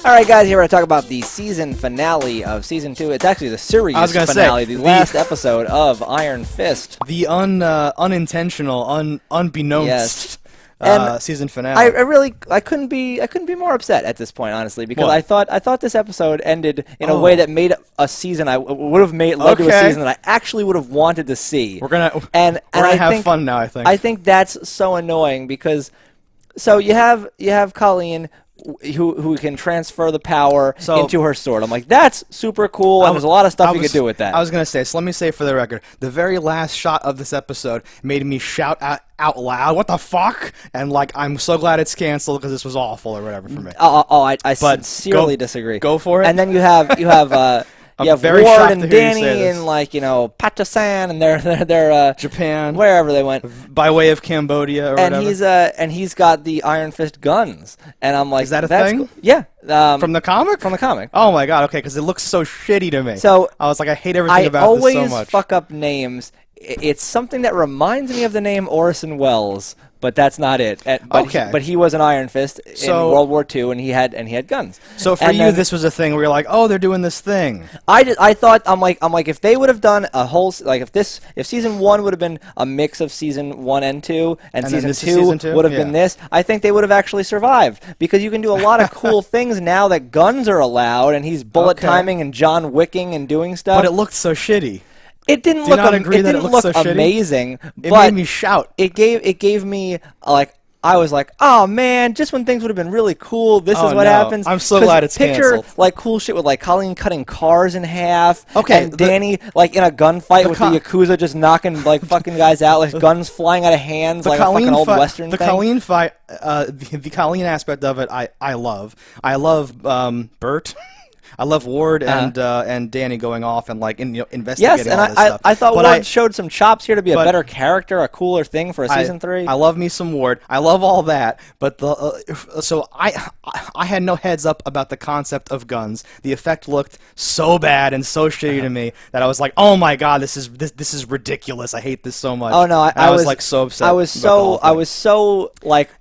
All right, guys, here we're going to talk about the season finale of Season 2. It's actually the series finale, the last episode of Iron Fist. The unintentional, unbeknownst season finale. I couldn't be more upset at this point, honestly, because I thought this episode ended in a way that made a season I would have led to a season that I actually would have wanted to see. We're gonna have fun now, I think. I think that's so annoying because you have Colleen who can transfer the power into her sword. I'm like, that's super cool, and there's a lot of stuff you could do with that. I was going to say, so let me say for the record, the very last shot of this episode made me shout out loud, what the fuck? And like, I'm so glad it's canceled because this was awful or whatever for me. I sincerely disagree. Go for it. And then you have Ward and Danny and Patasan and they're Japan, wherever they went, by way of Cambodia or whatever. And he's got the Iron Fist guns, and I'm like, is that a thing? Cool. Yeah, from the comic. From the comic. Oh my god, okay, because it looks so shitty to me. So I was like, I hate everything about this so much. I always fuck up names. It's something that reminds me of the name Orson Welles, but that's not it. But he was an Iron Fist in World War II, and he had guns. So for you, this was a thing where you're like, oh, they're doing this thing. I thought I'm like if they would have done a whole if season 1 would have been a mix of season 1 and 2, and season 2 would have been this, I think they would have actually survived, because you can do a lot of cool things now that guns are allowed, and he's bullet timing and John Wicking and doing stuff. But it looked so shitty. It didn't look amazing. It made me shout. It gave me I was like, oh man, just when things would have been really cool, this is what happens. I'm so glad it's canceled. Picture like cool shit with like Colleen cutting cars in half. Okay, and Danny like in a gunfight with the Yakuza just knocking like fucking guys out, like guns flying out of hands, like a fucking old Western thing. The Colleen fight, the Colleen aspect of it, I love. I love Bert. I love Ward and Danny going off and investigating all this stuff. I thought Ward showed some chops here to be a better character, a cooler thing for a season 3. I love me some Ward. I love all that, but so I had no heads up about the concept of guns. The effect looked so bad and so shitty to me that I was like, oh my god, this is ridiculous. I hate this so much. Oh no, I was like so upset. I was so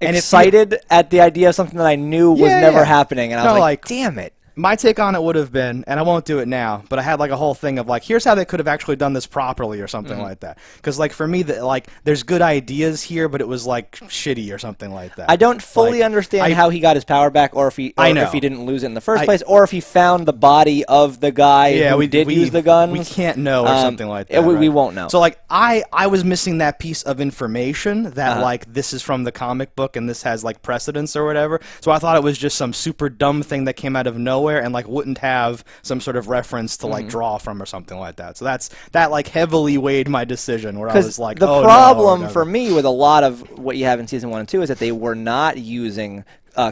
excited at the idea of something that I knew was never happening, and I was like, damn it. My take on it would have been, and I won't do it now, but I had like a whole thing of like, here's how they could have actually done this properly or something like that. Because like for me, there's good ideas here, but it was like shitty or something like that. I don't fully understand how he got his power back, or if he didn't lose it in the first place, or if he found the body of the guy who did use the guns. We can't know or something like that. We won't know. So like I was missing that piece of information that like this is from the comic book and this has like precedence or whatever. So I thought it was just some super dumb thing that came out of nowhere and like wouldn't have some sort of reference to like draw from or something like that. So that like heavily weighed my decision, where I was like, the problem for me with a lot of what you have in season 1 and 2 is that they were not using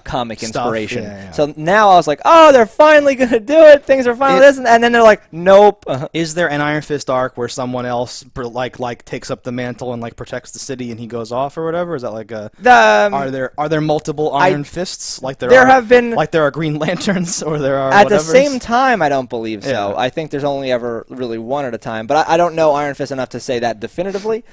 comic inspiration. So now I was like, oh, they're finally going to do it. Things are finally this. And then they're like, nope. Is there an Iron Fist arc where someone else like takes up the mantle and like protects the city and he goes off or whatever? Is that like a... Are there multiple Iron Fists? Like there have been... Like there are Green Lanterns or there are At the same time, I don't believe so. I think there's only ever really one at a time. But I don't know Iron Fist enough to say that definitively.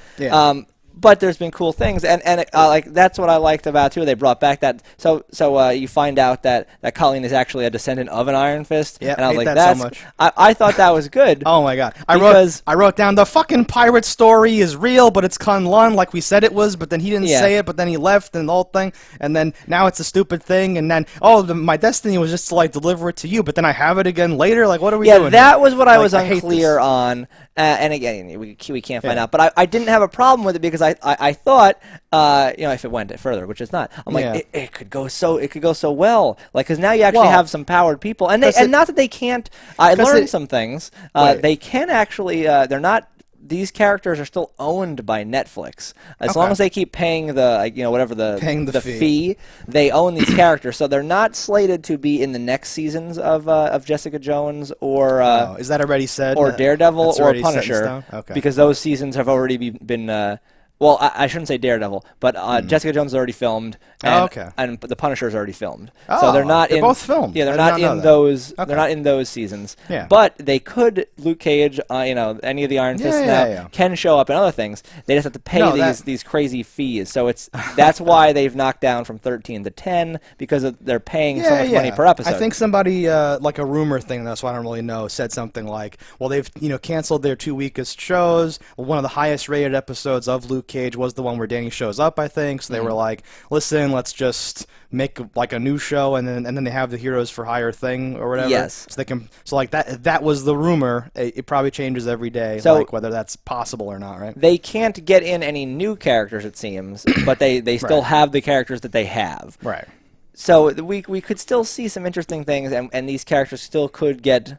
But there's been cool things, and like that's what I liked about too. They brought back that so you find out that Colleen is actually a descendant of an Iron Fist. Yeah, and I was like, that's so much. I thought that was good. Oh my god! I wrote down the fucking pirate story is real, but it's Kunlun like we said it was, but then he didn't say it, but then he left and the whole thing, and then now it's a stupid thing, and then my destiny was just to like deliver it to you, but then I have it again later. Like, what are we doing? Yeah, that was what I was unclear on. And again, we can't find out. But I didn't have a problem with it because I thought, if it went further, which it's not, I'm like, it could go so well. Like, because now you actually have some powered people. And not that they can't, I learned some things. They can actually, they're not, these characters are still owned by Netflix. As long as they keep paying the, whatever the fee, they own these characters. So they're not slated to be in the next seasons of Jessica Jones or is that already said? Or Daredevil or Punisher, okay. because those seasons have already been Well, I shouldn't say Daredevil, but Jessica Jones is already filmed, and, okay. and The Punisher is already filmed. Oh, so they're not they're in both filmed. Yeah, they're I not did not in know those. that. Okay. They're not in those seasons. Yeah. But they could. Luke Cage, any of the Iron Fists now can show up in other things. They just have to pay these crazy fees. So that's why they've knocked down from 13 to 10 because they're paying so much money per episode. I think somebody like a rumor thing. That's why I don't really know. Said something like, "Well, they've canceled their 2 weakest shows. One of the highest rated episodes of Luke Cage was the one where Danny shows up, I think." So they were like, "Listen, let's just make like a new show, and then they have the Heroes for Hire thing or whatever." Yes. So they can. So like that was the rumor. It probably changes every day, so like whether that's possible or not, right? They can't get in any new characters, it seems, but they still have the characters that they have. Right. So we could still see some interesting things, and these characters still could get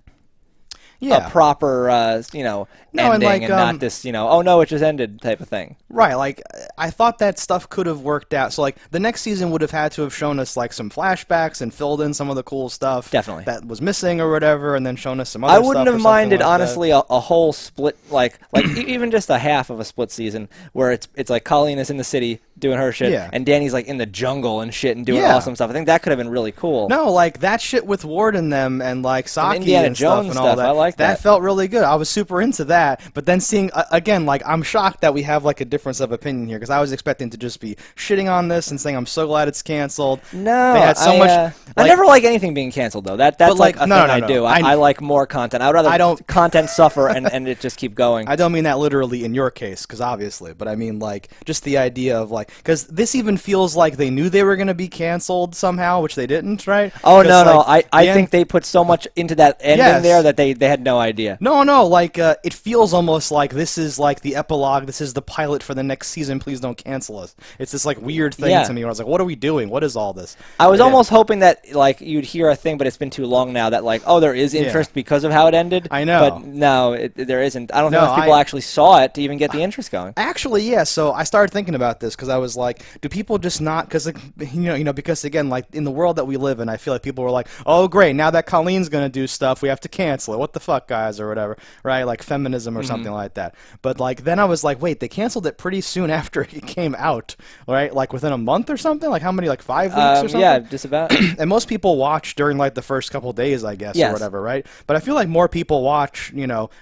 a proper, ending, and not this, oh no, it just ended type of thing. Right, like, I thought that stuff could have worked out. So, like, the next season would have had to have shown us, like, some flashbacks and filled in some of the cool stuff Definitely. that was missing or whatever, and then shown us some other I stuff. wouldn't have minded, honestly, a whole split, like even just a half of a split season where it's like Colleen is in the city doing her shit, and Danny's, like, in the jungle and shit and doing awesome stuff. I think that could have been really cool. No, like, that shit with Ward and them and, like, Saki Indiana and Jones stuff and all that. I like that. That felt really good. I was super into that. But then seeing, again, like, I'm shocked that we have, like, a difference of opinion here, because I was expecting to just be shitting on this and saying I'm so glad it's canceled. No, they had so much. I never like anything being canceled, though. That's like a thing I do. I like more content. I would rather content suffer and it just keep going. I don't mean that literally in your case, because obviously, but I mean, like, just the idea of, like, because this even feels like they knew they were going to be canceled somehow, which they didn't, right? Oh, no. I think they put so much into that ending there that they had no idea. No, like, it feels almost like this is, like, the epilogue, this is the pilot for the next season, please don't cancel us. It's this, like, weird thing to me where I was like, what are we doing? What is all this? I was almost hoping that, like, you'd hear a thing, but it's been too long now that, like, oh, there is interest because of how it ended. I know. But no, there isn't. I don't think people actually saw it to even get the interest going. Actually, yeah, so I started thinking about this because I was like, do people just not, because, like, because, again, like, in the world that we live in, I feel like people were like, oh, great, now that Colleen's going to do stuff, we have to cancel it. What the fuck, guys, or whatever, right? Like, feminism or something like that. But, like, then I was like, wait, they canceled it pretty soon after it came out, right? Like, within a month or something? Like, how many, like, 5 weeks or something? Yeah, just about. And most people watch during, like, the first couple days, I guess, or whatever, right? But I feel like more people watch,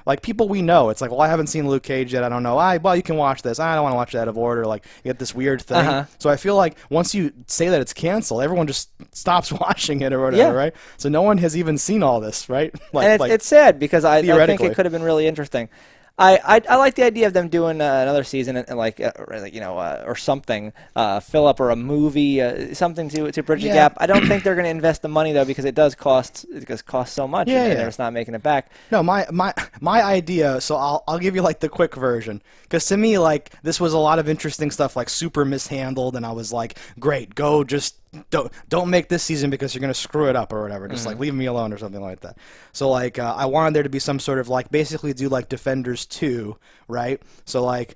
like, people we know. It's like, well, I haven't seen Luke Cage yet, I don't know. Well, you can watch this. I don't want to watch it out of order. Like, you get this weird thing. So I feel like once you say that it's canceled, everyone just stops watching it or whatever, right? So no one has even seen all this, right? Like, and it's sad because I think it could have been really interesting. I like the idea of them doing another season and or something, fill up or a movie, something to bridge the gap. I don't think they're going to invest the money though because it does cost so much and they're just not making it back. No, my idea. So I'll give you like the quick version because to me like this was a lot of interesting stuff like super mishandled and I was like, great, go just. Don't make this season because you're going to screw it up or whatever. Just like leave me alone or something like that. So like I wanted there to be some sort of like basically do like Defenders 2, right? So like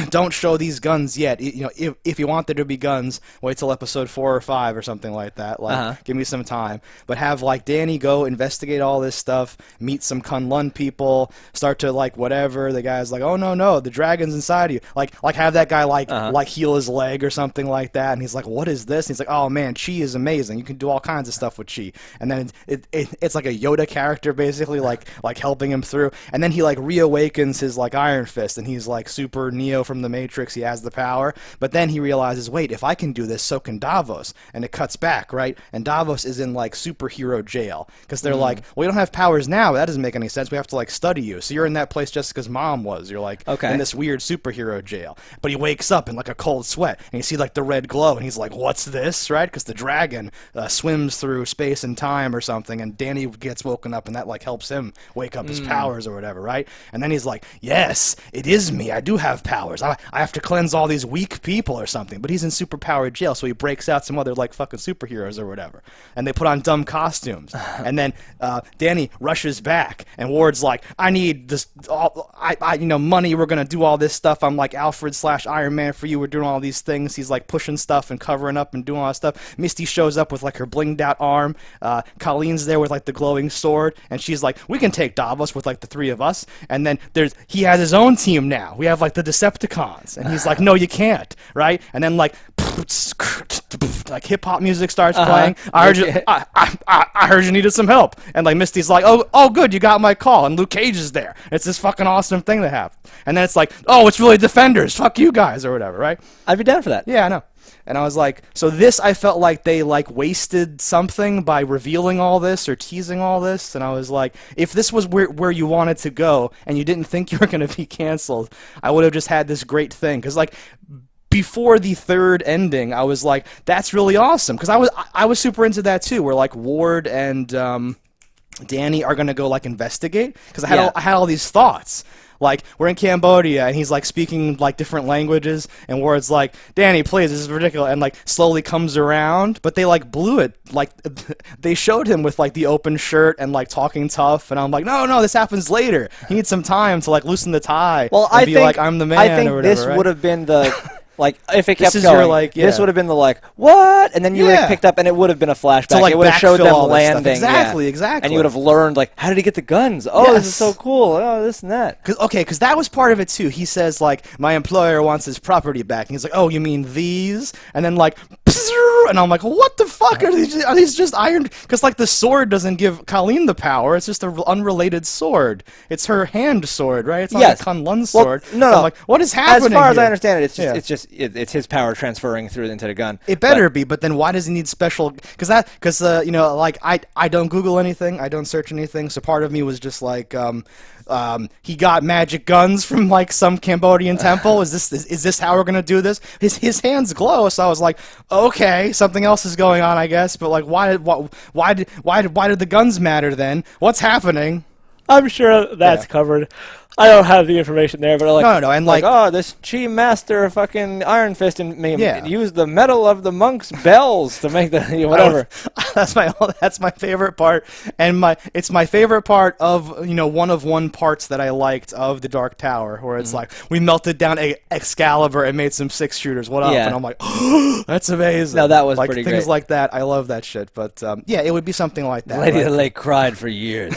don't show these guns yet. If you want there to be guns, wait till episode 4 or 5 or something like that. Like give me some time. But have like Danny go investigate all this stuff, meet some Kunlun people, start to like whatever. The guy's like, oh no, the dragon's inside of you. Like have that guy like heal his leg or something like that. And he's like, what is this? And he's like, oh man, Chi is amazing. You can do all kinds of stuff with Chi. And then it's like a Yoda character basically, like helping him through. And then he like reawakens his like Iron Fist, and he's like super Neo from the Matrix. He has the power. But then he realizes, wait, if I can do this, so can Davos. And it cuts back, right? And Davos is in like superhero jail because they're like, well, you don't have powers now. That doesn't make any sense. We have to like study you. So you're in that place Jessica's mom was. You're like in this weird superhero jail. But he wakes up in like a cold sweat, and you see like the red glow, and he's like, what's this, right? Because the dragon swims through space and time or something, and Danny gets woken up, and that like helps him wake up his powers or whatever, right? And then he's like, yes, it is me. I do have powers. I have to cleanse all these weak people or something. But he's in superpowered jail, so he breaks out some other like fucking superheroes or whatever, and they put on dumb costumes. And then Danny rushes back, and Ward's like, I need this, money. We're gonna do all this stuff. I'm like Alfred / Iron Man for you. We're doing all these things. He's like pushing stuff and covering up and doing all that stuff. Misty shows up with like her blinged out arm. Colleen's there with like the glowing sword, and she's like, we can take Davos with like the three of us. And then he has his own team now. We have like the Decepticons, and he's like, no, you can't, right? And then like hip hop music starts playing. I heard you needed some help, and like Misty's like, oh good, you got my call, and Luke Cage is there. It's this fucking awesome thing that happened, and then it's like, oh, it's really Defenders, fuck you guys or whatever, right? I'd be down for that. Yeah, I know. And I was like, so this, I felt like they like wasted something by revealing all this or teasing all this, and I was like, if this was where you wanted to go and you didn't think you were going to be canceled, I would have just had this great thing, because like before the third ending, I was like, that's really awesome, because I was super into that too, where like Ward and Danny are gonna go like investigate, because I had all these thoughts. Like, we're in Cambodia, and he's, like, speaking, like, different languages, and Ward's like, Danny, please, this is ridiculous, and, like, slowly comes around, but they, like, blew it. Like, they showed him with, like, the open shirt and, like, talking tough, and I'm like, no, this happens later. He needs some time to, like, loosen the tie and be like, I'm the man, I think or whatever, this right? would have been the... Like, if it kept this going, this would have been the, like, what? And then you would have picked up, and it would have been a flashback. To, like, it would have showed them landing. Exactly. And you would have learned, like, how did he get the guns? Oh, this is so cool. Oh, this and that. Because that was part of it, too. He says, like, my employer wants his property back. And he's like, oh, you mean these? And then, like, and I'm like, what the fuck? Are these just iron? Because, like, the sword doesn't give Colleen the power. It's just an unrelated sword. It's her hand sword, right? It's not like Kunlun's sword. No. I'm like, what is happening As far as here? I understand it, it's his power transferring through into the gun. It better be, but then why does he need special? Because you know, like I don't Google anything, I don't search anything. So part of me was just like, he got magic guns from like some Cambodian temple. Is this how we're gonna do this? His hands glow, so I was like, okay, something else is going on, I guess. But like, why did the guns matter then? What's happening? I'm sure that's covered. I don't have the information there, but like, no, and like, oh, this Chi Master fucking Iron Fist and use the metal of the monk's bells to make the whatever. That's my favorite part, and it's my favorite part of one of one parts that I liked of the Dark Tower, where it's like we melted down Excalibur and made some 6-shooters. What up? And I'm like, oh, that's amazing. No, that was like pretty things great. Like that. I love that shit. But it would be something like that. Lady of the Lake cried for years.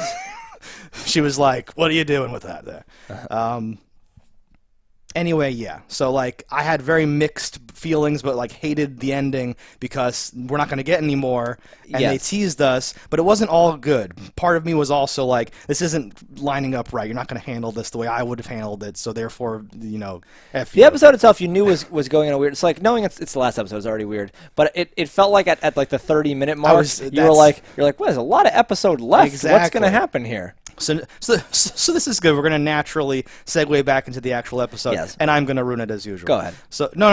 She was like, what are you doing with that there? Anyway, yeah. So, like, I had very mixed feelings, but, like, hated the ending because we're not going to get any more, and they teased us, but it wasn't all good. Part of me was also like, this isn't lining up right. You're not going to handle this the way I would have handled it, so therefore, F you. The episode itself, you knew was going in a weird... It's like, knowing it's the last episode is already weird, but it felt like at like, the 30-minute mark, you're like, what, there's a lot of episode left. Exactly. What's going to happen here? So this is good. We're going to naturally segue back into the actual episode, and I'm going to ruin it as usual. Go ahead. So no.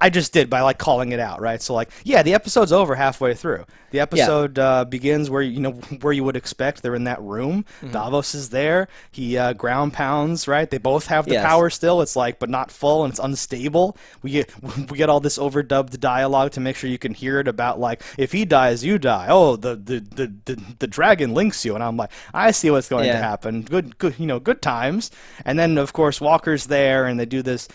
I just did by like calling it out, right? So like, the episode's over halfway through. The episode begins where you would expect. They're in that room. Mm-hmm. Davos is there. He ground pounds, right? They both have the power still. It's like, but not full, and it's unstable. We get all this overdubbed dialogue to make sure you can hear it about like, if he dies, you die. Oh, the dragon links you, and I'm like, I see what's going to happen. Good times. And then of course Walker's there, and they do this.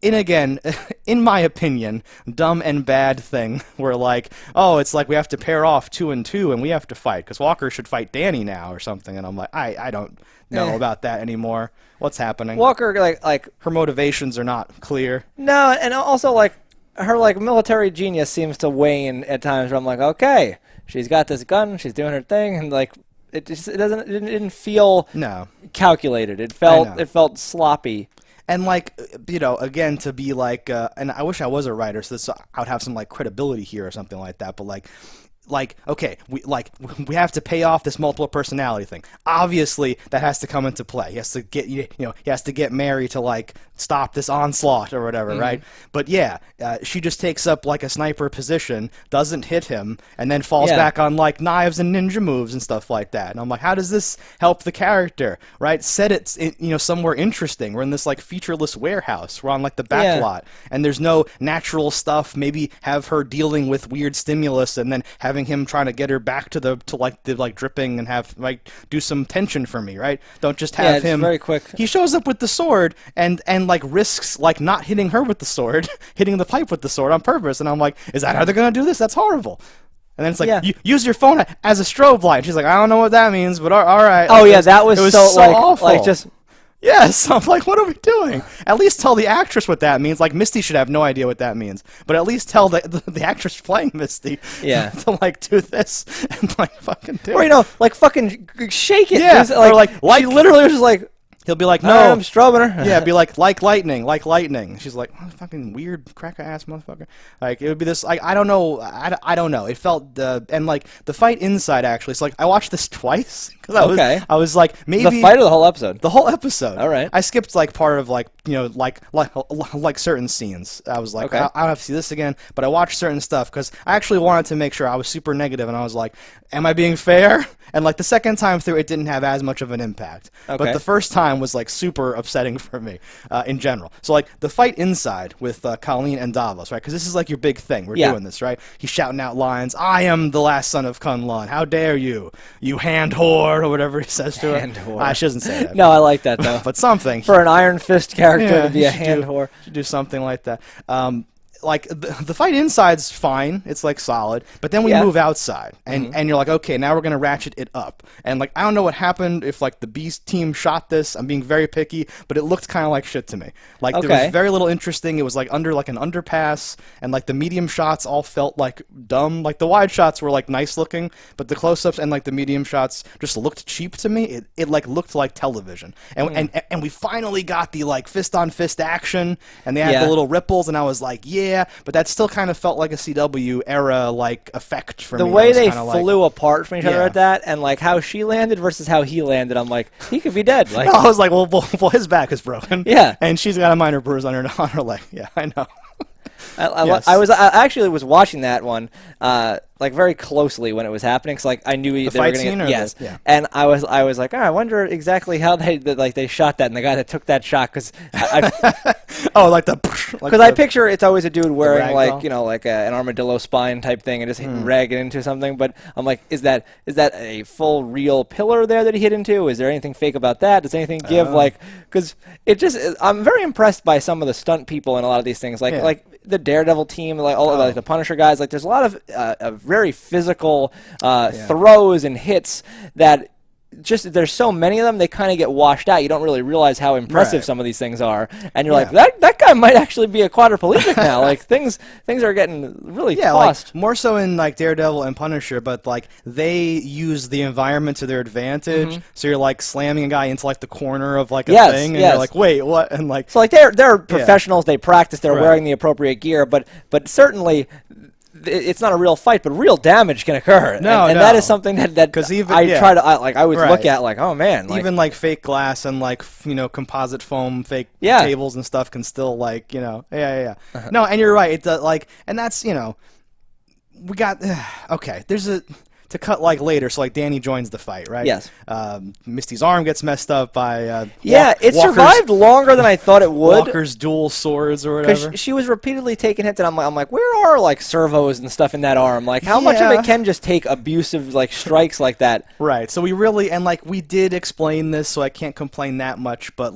And again, in my opinion, dumb and bad thing where like, oh, it's like we have to pair off 2 and 2 and we have to fight because Walker should fight Danny now or something. And I'm like, I don't know about that anymore. What's happening? Walker, like her motivations are not clear. No, and also like her like military genius seems to wane at times where I'm like, okay, she's got this gun, she's doing her thing, and like it didn't feel calculated. It felt sloppy. And like, again, to be like, and I wish I was a writer, so I would have some like credibility here or something like that. But like, okay, we have to pay off this multiple personality thing. Obviously, that has to come into play. He has to get Mary to like stop this onslaught or whatever, right? But she just takes up like a sniper position, doesn't hit him, and then falls back on like knives and ninja moves and stuff like that. And I'm like, how does this help the character, right? Set it, somewhere interesting. We're in this like featureless warehouse. We're on like the back lot, and there's no natural stuff. Maybe have her dealing with weird stimulus, and then have having him trying to get her back to the dripping and have do some tension for me, right? Don't just have him very quick. He shows up with the sword and risks not hitting her with the sword, hitting the pipe with the sword on purpose, and I'm like, is that how they're gonna do this? That's horrible. And then it's like, use your phone as a strobe light. She's like, I don't know what that means, but all right. Oh yeah, that was so awful. just. Yes, I'm like, what are we doing? At least tell the actress what that means. Like, Misty should have no idea what that means, but at least tell the actress playing Misty to do this and fucking do it. Or fucking shake it. Yeah, or she literally was just like. He'll be like, no, I'm strobing her. Yeah, be like lightning. She's like, oh, fucking weird cracker ass motherfucker. It would be this. I don't know. I don't know. It felt and the fight inside actually. It's I watched this twice because I was like, maybe the fight or the whole episode. The whole episode. All right. I skipped part of certain scenes. I was like, I don't have to see this again. But I watched certain stuff because I actually wanted to make sure I was super negative, and I was like, am I being fair? And the second time through, it didn't have as much of an impact. Okay. But the first time was super upsetting for me in general. So the fight inside with Colleen and Davos, right? Because this is your big thing. We're doing this, right? He's shouting out lines. I am the last son of Kunlun. How dare you, you hand whore, or whatever he says to her. Hand whore. She doesn't say that. No, I like that though. But something for an Iron Fist character to be a hand whore. Should do something like that. The fight inside's fine, it's solid, but then we move outside, and you're like, okay, now we're gonna ratchet it up, and I don't know what happened, if the Beast team shot this. I'm being very picky, but it looked kind of like shit to me. There was very little interesting. It was under an underpass, and the medium shots all felt dumb. The wide shots were nice looking, but the close-ups and the medium shots just looked cheap to me. It looked like television, and we finally got the fist on fist action, and they had the little ripples, and I was like, yeah. But that still kind of felt like a CW era effect for me. The way they flew apart from each other at that, and how she landed versus how he landed, I'm like, he could be dead. No, I was like, well, his back is broken. Yeah, and she's got a minor bruise on her leg. Yeah, I know. I actually was watching that one very closely when it was happening, because I knew they were going to get and I was like, I wonder exactly how they shot that, and the guy that took that shot, because I picture it's always a dude wearing an armadillo spine type thing and just ragging into something, but I'm like, is that a full real pillar there that he hit into? Is there anything fake about that? Does anything give because it just I'm very impressed by some of the stunt people in a lot of these things, like the Daredevil team, the Punisher guys. There's a lot of very physical throws and hits that just there's so many of them, they kind of get washed out. You don't really realize how impressive some of these things are, and you're like, that guy might actually be a quadriplegic now. Things are getting really tossed. More so in Daredevil and Punisher, but they use the environment to their advantage. So you're slamming a guy into the corner of a thing, and you're like, wait, what? And so they're professionals. They practice. They're wearing the appropriate gear, but certainly. It's not a real fight, but real damage can occur. And that is something that I always look at oh man, even fake glass and composite foam fake tables and stuff can still No, and you're right. It's and that's we got okay. There's a. To cut later, so Danny joins the fight, right? Yes. Misty's arm gets messed up by it survived longer than I thought it would. Walker's dual swords or whatever. Because she was repeatedly taking hits, and I'm like, where are servos and stuff in that arm? How much of it can just take abusive strikes like that? Right. So we really we did explain this, so I can't complain that much. But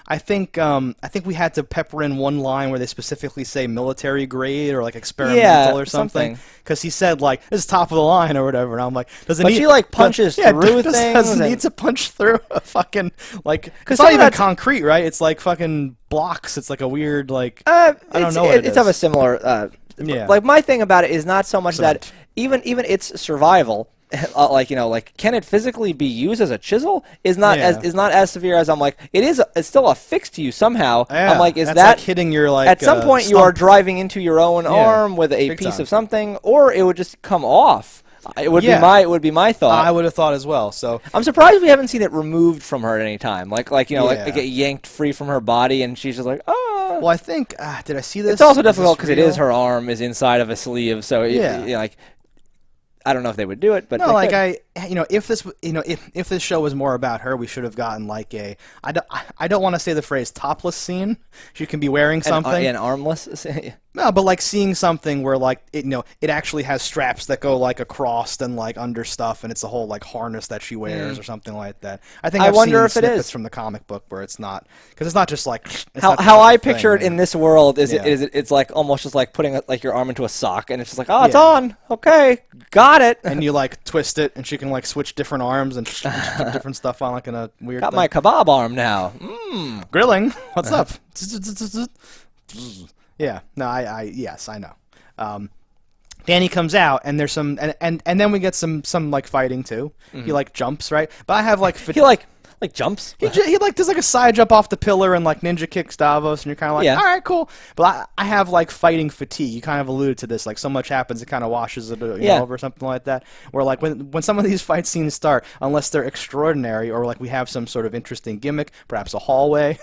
I think we had to pepper in one line where they specifically say military grade or experimental or something. Because he said this is top of the line or whatever. And I'm like, does it need? She punches through things. Does it need to punch through a fucking it's not even concrete, right? It's fucking blocks. It's a weird I don't know what it is. It's of a similar. My thing about it is not so much that even its survival. Can it physically be used as a chisel? Is not as severe as I'm like. It's still affixed to you somehow. Yeah, I'm like, is that's that hitting your at some point you are driving into your own arm with a piece of something, or it would just come off. It would be my thought. I would have thought as well. So I'm surprised we haven't seen it removed from her at any time. Get yanked free from her body, and she's just oh. Well, I think did I see this? It's also difficult because it is her arm is inside of a sleeve, so I don't know if they would do it, but no, if this show was more about her, we should have gotten like I don't want to say the phrase topless scene. She can be wearing something. An armless. No, but like seeing something where like it actually has straps that go like across and like under stuff, and it's a whole like harness that she wears or something like that. I wonder if snippets from the comic book where it's not, because it's not just like how I picture it in this world is it's like almost just like putting like your arm into a sock, and it's just like, oh, it's on, okay, got it, and you like twist it, and she can like switch different arms and put different stuff on like in a weird. Got my kebab arm now. Grilling. What's up? Yeah, no, yes, I know. Danny comes out, and there's some, and then we get some like fighting too. He like jumps, right? But I have like he like jumps. He like does like a side jump off the pillar and like ninja kicks Davos, and you're kind of like, all right, cool. But I have like fighting fatigue. You kind of alluded to this, like so much happens, it kind of washes it over or something like that. Where like when some of these fight scenes start, unless they're extraordinary or like we have some sort of interesting gimmick, perhaps a hallway.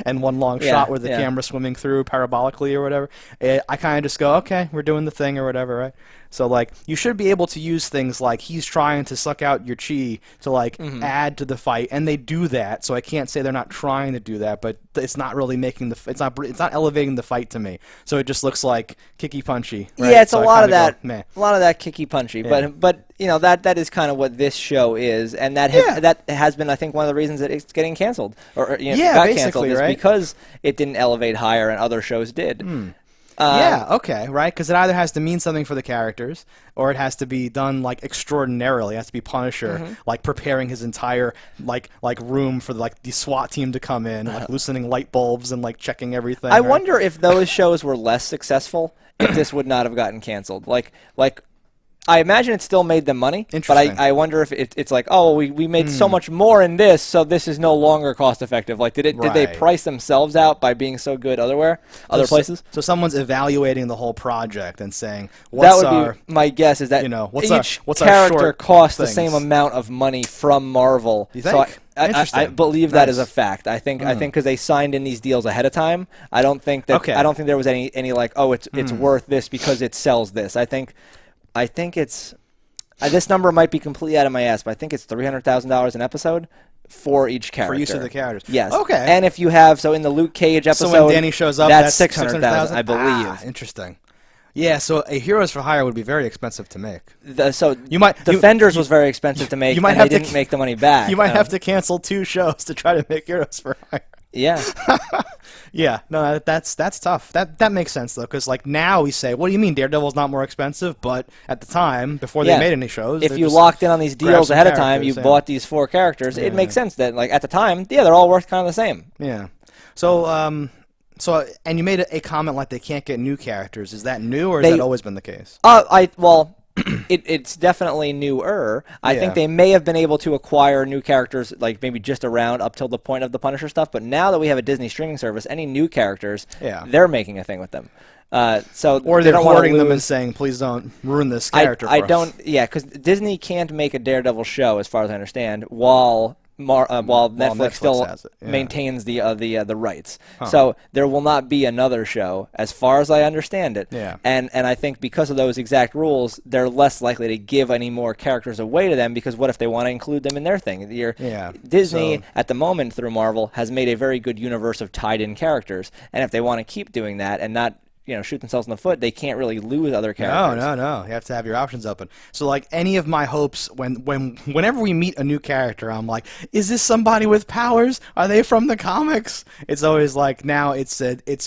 And one long shot with the camera swimming through parabolically or whatever, I kind of just go, okay, we're doing the thing or whatever, right? So, like, you should be able to use things like he's trying to suck out your chi to, like, add to the fight, and they do that, so I can't say they're not trying to do that, but it's not really making it's not elevating the fight to me. So it just looks like kicky-punchy, right? Yeah, it's so a lot of that kicky-punchy, but that is kind of what this show is, and that has been, I think, one of the reasons that it's getting canceled, or got canceled, is because it didn't elevate higher and other shows did. Right? Because it either has to mean something for the characters, or it has to be done like extraordinarily. It has to be Punisher, like preparing his entire like room for like the SWAT team to come in, like loosening light bulbs and like checking everything. I wonder if those shows were less successful, if this would not have gotten canceled. Like I imagine it still made them money, but I wonder if it's like, oh, we made so much more in this, so this is no longer cost effective. Like, did they price themselves out by being so good other places? So someone's evaluating the whole project and saying, be my guess is that each character costs the same amount of money from Marvel. You think? So I believe that is a fact. I think because they signed in these deals ahead of time. I don't think there was any like, oh, it's worth this because it sells this. I think it's this number might be completely out of my ass, but I think it's $300,000 an episode for each character. For use of the characters. Yes. Okay. And if you have in the Luke Cage episode, so when Danny shows up, that's $600,000, I believe. Ah, interesting. Yeah, so a Heroes for Hire would be very expensive to make. Defenders was very expensive to make. They didn't make the money back. You might have to cancel 2 shows to try to make Heroes for Hire. Yeah. Yeah, no, that's tough. That makes sense though, because like now we say, what do you mean Daredevil's not more expensive? But at the time, before they made any shows, if you locked in on these deals ahead of time, you bought these 4 characters. It makes sense that like at the time, they're all worth kind of the same. Yeah. So and you made a comment like they can't get new characters. Is that new, or has that always been the case? It's definitely newer. I think they may have been able to acquire new characters, like maybe just around up till the point of the Punisher stuff. But now that we have a Disney streaming service, any new characters, they're making a thing with them. Or they're hoarding them and saying, "Please don't ruin this character." Because Disney can't make a Daredevil show, as far as I understand, while Netflix still maintains the rights. So there will not be another show, as far as I understand it. Yeah. And I think because of those exact rules, they're less likely to give any more characters away to them, because what if they want to include them in their thing? Disney, at the moment, through Marvel, has made a very good universe of tied-in characters, and if they want to keep doing that and not shoot themselves in the foot, they can't really lose other characters. No. You have to have your options open. So, like, any of my hopes, whenever we meet a new character, I'm like, is this somebody with powers? Are they from the comics? It's always like, now it's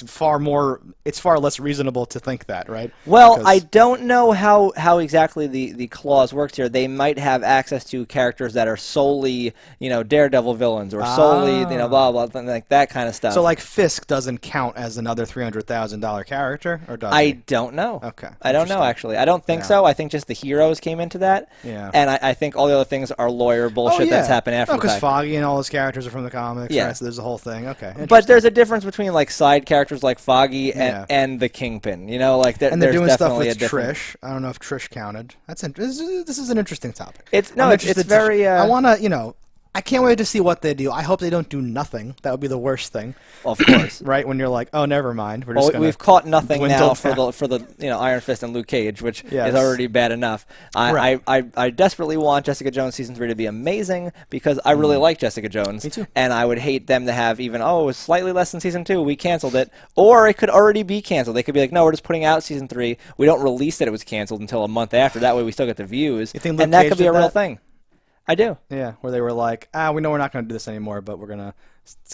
far less reasonable to think that, right? Well, I don't know how exactly the clause works here. They might have access to characters that are solely, Daredevil villains, or solely, blah, blah, like that kind of stuff. So, like, Fisk doesn't count as another $300,000 character? Or does I don't know. Okay. I don't know, actually. I don't think so. I think just the heroes came into that. Yeah. And I think all the other things are lawyer bullshit that's happened after the fact. Because Foggy and all his characters are from the comics. Yeah. Right? So there's a whole thing. Okay. But there's a difference between, like, side characters like Foggy and the Kingpin. Like, and they're doing stuff with Trish. I don't know if Trish counted. This is an interesting topic. It's very... I want to, I can't wait to see what they do. I hope they don't do nothing. That would be the worst thing. Of course. Right, when you're like, oh, never mind. We're just we've caught nothing now for the Iron Fist and Luke Cage, which is already bad enough. I desperately want Jessica Jones Season 3 to be amazing because I really like Jessica Jones. Me too. And I would hate them to have even, it was slightly less than Season 2, we canceled it. Or it could already be canceled. They could be like, no, we're just putting out Season 3. We don't release that it was canceled until a month after. That way we still get the views. You think and that could be a real thing. I do. Yeah, where they were like, we know we're not going to do this anymore, but we're going to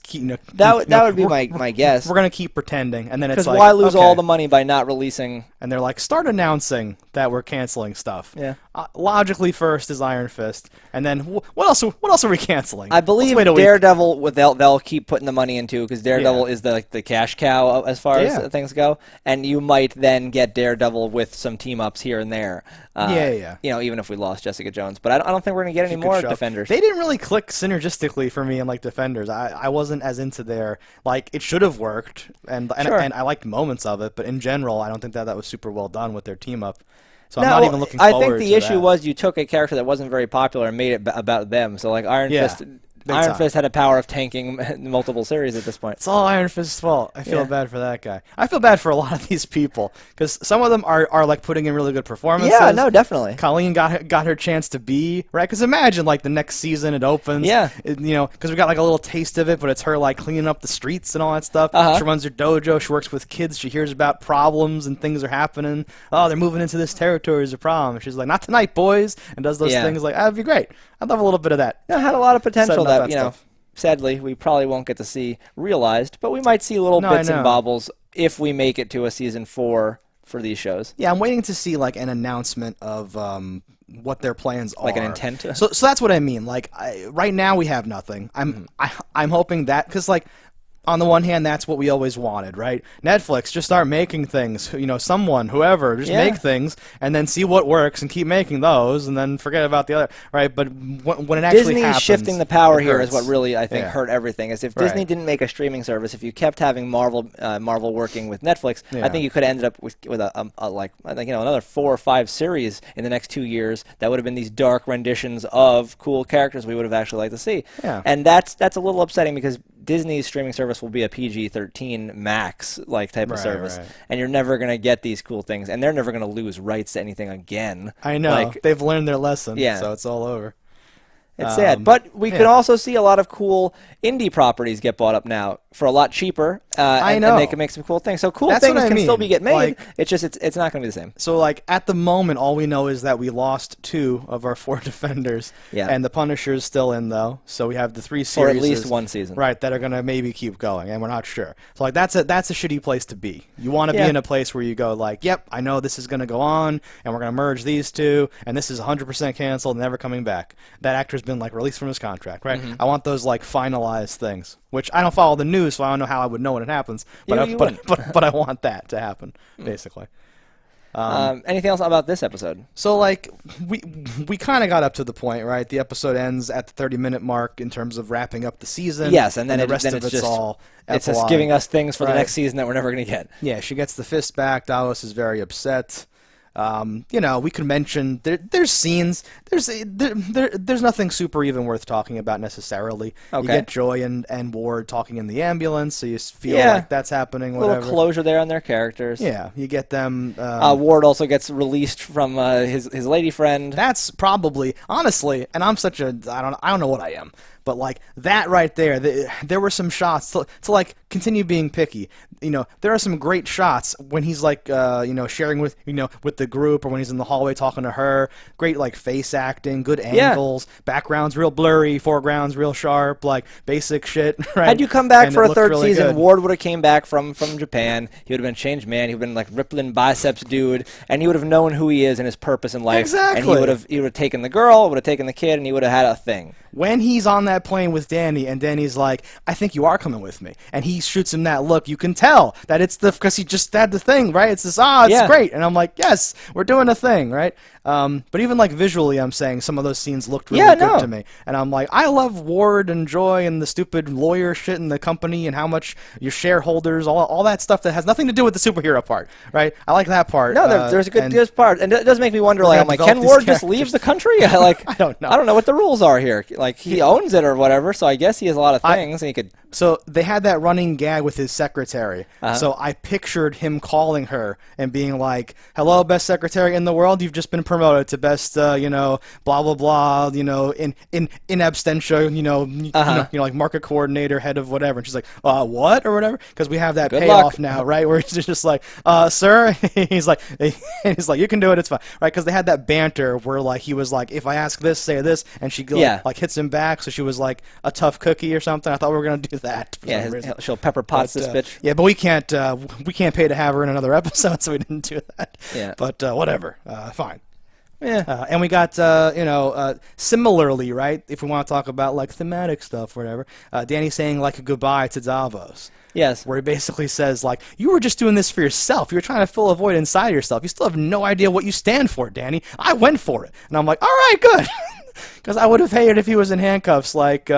keep... that would be my guess. We're going to keep pretending, and then it's like... Because why lose all the money by not releasing... And they're like, start announcing that we're canceling stuff. Yeah. Logically, first is Iron Fist, and then what else are we canceling? I believe Daredevil, they'll keep putting the money into, because Daredevil is the cash cow as far as things go, and you might then get Daredevil with some team-ups here and there. Even if we lost Jessica Jones. But I don't think we're going to get any more Defenders. They didn't really click synergistically for me in like Defenders. I wasn't as into their... Like, it should have worked, and I liked moments of it, but in general, I don't think that was super well done with their team-up. So I'm not even looking forward to that. I think the issue was you took a character that wasn't very popular and made it about them. So, like, Iron Fist had a power of tanking multiple series at this point. It's all Iron Fist's fault. I feel bad for that guy. I feel bad for a lot of these people because some of them are like putting in really good performances. Yeah, no, definitely. Colleen got her chance to be right because imagine like the next season it opens. Yeah, because we got like a little taste of it, but it's her like cleaning up the streets and all that stuff. She runs her dojo. She works with kids. She hears about problems and things are happening. Oh, they're moving into this territory is a problem. And she's like, not tonight, boys, and does those things like that'd be great. I'd love a little bit of that. Yeah, it had a lot of potential that sadly, we probably won't get to see realized, but we might see little bits and bobbles if we make it to a season 4 for these shows. Yeah, I'm waiting to see like an announcement of what their plans are. Like an intent. So that's what I mean. Like right now we have nothing. I'm hoping that because like. On the one hand, that's what we always wanted, right? Netflix, just start making things. Whoever, just make things, and then see what works, and keep making those, and then forget about the other, right? But when it actually happens, Disney's shifting the power here is what really I think hurt everything. Is if Disney didn't make a streaming service, if you kept having Marvel working with Netflix, I think you could have ended up with another 4 or 5 series in the next 2 years that would have been these dark renditions of cool characters we would have actually liked to see. Yeah. And that's a little upsetting because Disney's streaming service will be a PG-13 max type of service, and you're never going to get these cool things, and they're never going to lose rights to anything again. I know. They've learned their lesson, so it's all over. It's sad. But we can also see a lot of cool indie properties get bought up now for a lot cheaper. And they can make some cool things. So things can still be get made. It's just it's not going to be the same. So like at the moment, all we know is that we lost 2 of our 4 Defenders. Yeah. And the Punisher's still in though. So we have the 3 series. Or at least 1 season. Right, that are going to maybe keep going, and we're not sure. So like that's a shitty place to be. You want to be in a place where you go like, yep, I know this is going to go on, and we're going to merge these 2, and this is 100% canceled, never coming back. That actor's been like released from his contract, right? I want those like finalized things, which I don't follow the news, so I don't know how I would know when it happens. But I want that to happen, basically. Anything else about this episode? So like we kind of got up to the point, right? The episode ends at the 30-minute mark in terms of wrapping up the season. Yes, and then the rest of it's just all it's just giving us things for the next season that we're never going to get. Yeah, she gets the fist back. Davos is very upset. We could mention there's scenes. There's nothing super even worth talking about necessarily. Okay. You get Joy and Ward talking in the ambulance, so you feel like that's happening. A little closure there on their characters. Yeah, you get them. Ward also gets released from his lady friend. That's probably honestly, and I'm such a I don't know what I am. But like that right there, there were some shots to like continue being picky. There are some great shots when he's like sharing with with the group, or when he's in the hallway talking to her. Great like face acting, good angles, backgrounds real blurry, foregrounds real sharp, like basic shit. Right? Had you come back for a 3rd season, Ward would have came back from Japan. He would have been a changed man. He would have been like rippling biceps dude, and he would have known who he is and his purpose in life. Exactly. And he would have taken the girl, would have taken the kid, and he would have had a thing. When he's on that plane with Danny, and Danny's like, I think you are coming with me, and he shoots him that look, you can tell that it's because he just had the thing, right? It's this, it's great, and I'm like, yes, we're doing a thing, right? But even like visually, I'm saying some of those scenes looked really good to me, and I'm like, I love Ward and Joy and the stupid lawyer shit in the company and how much your shareholders, all that stuff that has nothing to do with the superhero part, right? I like that part. No, there's a good part, and it does make me wonder, like, can Ward just leave the country? Like, I don't know. I don't know what the rules are here. Like, he owns it or whatever, so I guess he has a lot of things, and he could... So they had that running gag with his secretary. So I pictured him calling her and being like, "Hello, best secretary in the world. You've just been promoted to best, blah blah blah. In absentia, like market coordinator, head of whatever." And she's like, "What?" or whatever, because we have that payoff now, right? Where it's just like, "Sir," he's like, "You can do it. It's fine," right? Because they had that banter where like he was like, "If I ask this, say this," and she like hits him back. So she was like a tough cookie or something. I thought we were gonna do that. She'll pepper pots this bitch. Yeah, but we can't pay to have her in another episode, so we didn't do that. Yeah. But whatever, fine. Yeah. And we got similarly, right? If we want to talk about like thematic stuff or whatever, Danny saying like a goodbye to Davos. Yes. Where he basically says like, "You were just doing this for yourself. You were trying to fill a void inside yourself. You still have no idea what you stand for, Danny. I went for it." And I'm like, "All right, good," because I would have hated if he was in handcuffs. Like,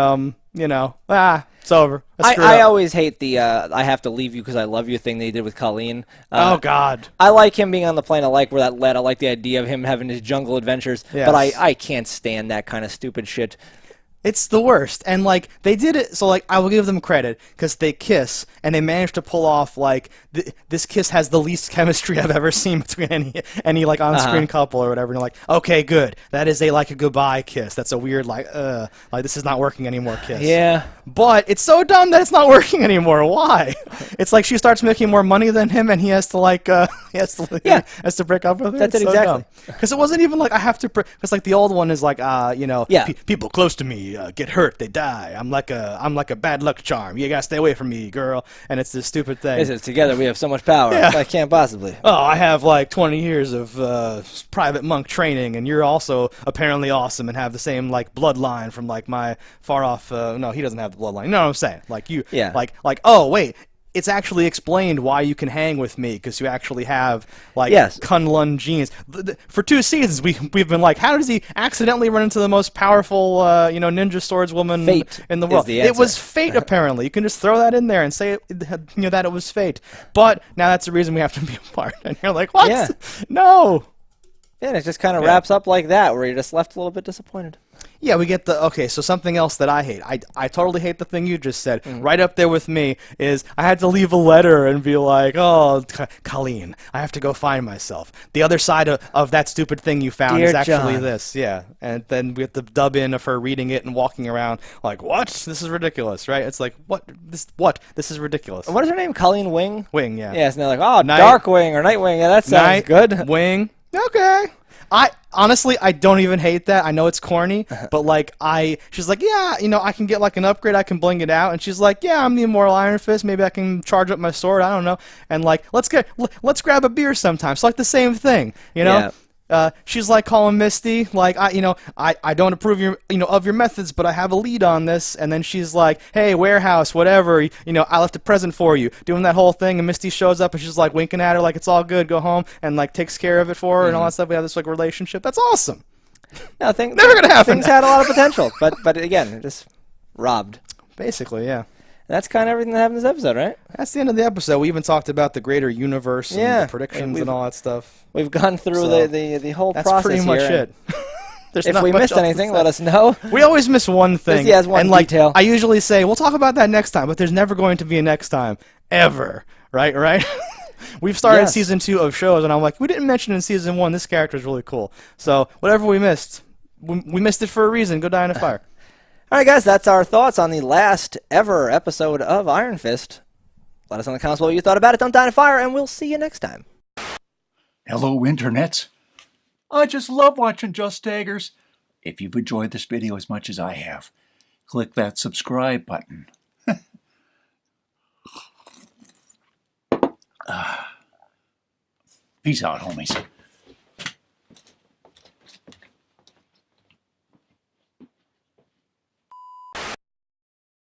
it's over. I always hate the I have to leave you because I love you thing they did with Colleen. Oh, God. I like him being on the plane. I like where that led. I like the idea of him having his jungle adventures. Yes. But I can't stand that kind of stupid shit. It's the worst. And, like, they did it, so, like, I will give them credit, because they kiss, and they managed to pull off, like, this kiss has the least chemistry I've ever seen between any like, on-screen couple or whatever. And you're like, okay, good. That is a goodbye kiss. That's a weird, like, this is not working anymore kiss. Yeah. But it's so dumb that it's not working anymore. Why? It's like she starts making more money than him, and he has to, like, has to break up with her. That's it, exactly. Because it wasn't even, like, I have to, because, like, the old one is, like, people close to me get hurt, they die. I'm like a bad luck charm. You gotta stay away from me, girl. And it's this stupid thing. Together we have so much power. Yeah. I can't possibly. Oh, I have like 20 years of private monk training, and you're also apparently awesome and have the same like bloodline from like my far off. No, he doesn't have the bloodline. You know what I'm saying? Like you. Yeah. Like oh wait. It's actually explained why you can hang with me, because you actually have like Kunlun genes. For 2 seasons, we've been like, how does he accidentally run into the most powerful ninja swordswoman in the world? It was fate, apparently. You can just throw that in there and say that it was fate. But now that's the reason we have to be apart. And you're like, what? Yeah. No. Yeah, and it just kind of wraps up like that, where you're just left a little bit disappointed. Yeah, we get so something else that I hate. I totally hate the thing you just said. Right up there with me is I had to leave a letter and be like, "Oh, Colleen, I have to go find myself." The other side of that stupid thing you found Dear is actually John. this. Yeah, and then we have the dub in of her reading it and walking around like, "What? This is ridiculous," right? It's like, "What? This is ridiculous." What is her name? Colleen Wing? Wing, yeah. Yes, and they're like, "Oh, Darkwing or Nightwing." Yeah, that sounds good. Wing. Okay. Honestly, I don't even hate that. I know it's corny, but like she's like, yeah, I can get like an upgrade. I can bling it out, and she's like, yeah, I'm the Immortal Iron Fist. Maybe I can charge up my sword. I don't know. And like, let's grab a beer sometime. It's like the same thing, Yeah. She's like calling Misty, like I don't approve of your methods, but I have a lead on this. And then she's like, hey, warehouse, whatever, I left a present for you. Doing that whole thing, and Misty shows up and she's like winking at her, like it's all good, go home, and like takes care of it for her and all that stuff. We have this like relationship. That's awesome. No, Never gonna happen. Things had a lot of potential, but again, just robbed. Basically, yeah. That's kind of everything that happened in this episode, right? That's the end of the episode. We even talked about the greater universe and the predictions and all that stuff. We've gone through the whole process. That's pretty much it. If we missed anything, let us know. We always miss one thing. He has one detail. I usually say, we'll talk about that next time, but there's never going to be a next time. Ever. Right? We've started season 2 of shows, and I'm like, we didn't mention in season 1, this character is really cool. So whatever we missed, we missed it for a reason. Go die in a fire. All right, guys, that's our thoughts on the last ever episode of Iron Fist. Let us know in the comments what you thought about it. Don't die in a fire, and we'll see you next time. Hello, internets. I just love watching JustDaggers. If you've enjoyed this video as much as I have, click that subscribe button. Peace out, homies.